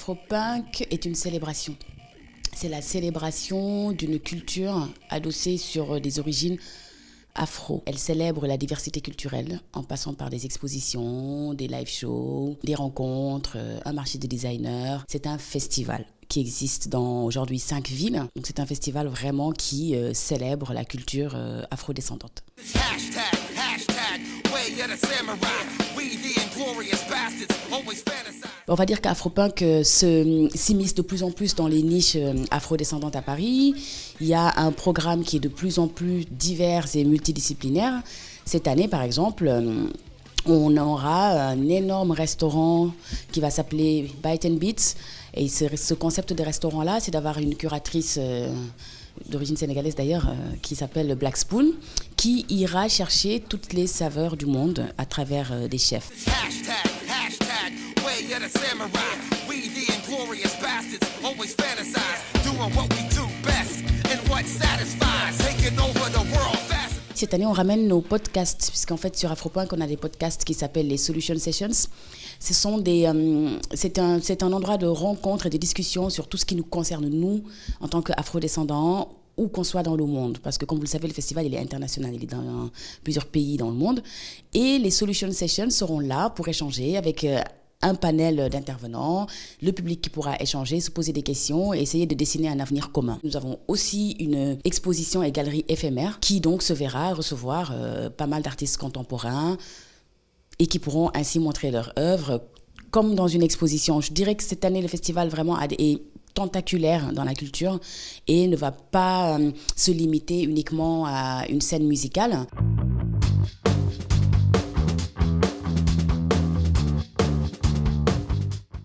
Afropunk est une célébration. C'est la célébration d'une culture adossée sur des origines afro. Elle célèbre la diversité culturelle en passant par des expositions, des live shows, des rencontres, un marché de designers. C'est un festival qui existe dans aujourd'hui 5 villes. Donc c'est un festival vraiment qui célèbre la culture afrodescendante. On va dire qu'Afropunk s'immisce de plus en plus dans les niches afrodescendantes à Paris. Il y a un programme qui est de plus en plus divers et multidisciplinaire. Cette année, par exemple, on aura un énorme restaurant qui va s'appeler Bite and Beats. Et ce concept de restaurant-là, c'est d'avoir une curatrice d'origine sénégalaise d'ailleurs, qui s'appelle Black Spoon, qui ira chercher toutes les saveurs du monde à travers des chefs. Cette année, on ramène nos podcasts, puisqu'en fait, sur Afropunk, on a des podcasts qui s'appellent les Solution Sessions. C'est un endroit de rencontre et de discussion sur tout ce qui nous concerne, nous, en tant qu'afrodescendants, où qu'on soit dans le monde. Parce que, comme vous le savez, le festival, il est international, il est dans plusieurs pays dans le monde. Et les Solution Sessions seront là pour échanger avec un panel d'intervenants, le public qui pourra échanger, se poser des questions et essayer de dessiner un avenir commun. Nous avons aussi une exposition et galerie éphémère qui donc se verra recevoir pas mal d'artistes contemporains et qui pourront ainsi montrer leur œuvre comme dans une exposition. Je dirais que cette année, le festival vraiment est tentaculaire dans la culture et ne va pas se limiter uniquement à une scène musicale.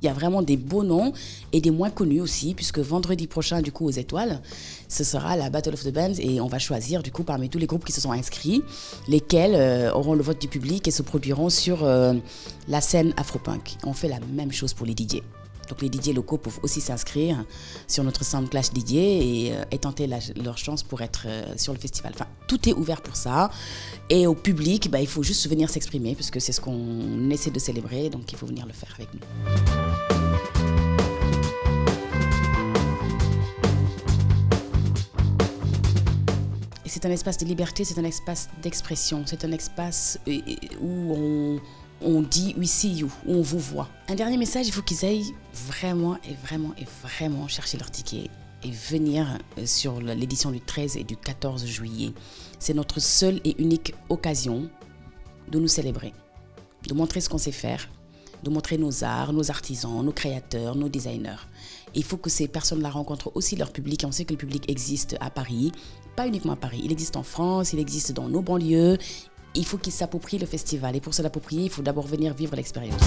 Il y a vraiment des beaux noms et des moins connus aussi, puisque vendredi prochain, du coup, aux Étoiles, ce sera la Battle of the Bands et on va choisir, du coup, parmi tous les groupes qui se sont inscrits, lesquels auront le vote du public et se produiront sur la scène Afropunk. On fait la même chose pour les DJ. Donc les DJ locaux peuvent aussi s'inscrire sur notre SoundClash DJ et tenter leur chance pour être sur le festival. Enfin, tout est ouvert pour ça. Et au public, il faut juste venir s'exprimer parce que c'est ce qu'on essaie de célébrer. Donc il faut venir le faire avec nous. Et c'est un espace de liberté, c'est un espace d'expression, c'est un espace où on dit « we see you », où on vous voit. Un dernier message, il faut qu'ils aillent vraiment chercher leur ticket et venir sur l'édition du 13 et du 14 juillet. C'est notre seule et unique occasion de nous célébrer, de montrer ce qu'on sait faire, de montrer nos arts, nos artisans, nos créateurs, nos designers. Il faut que ces personnes-là rencontrent aussi leur public. On sait que le public existe à Paris, pas uniquement à Paris. Il existe en France, il existe dans nos banlieues. Il faut qu'ils s'approprient le festival. Et pour se l'approprier, il faut d'abord venir vivre l'expérience.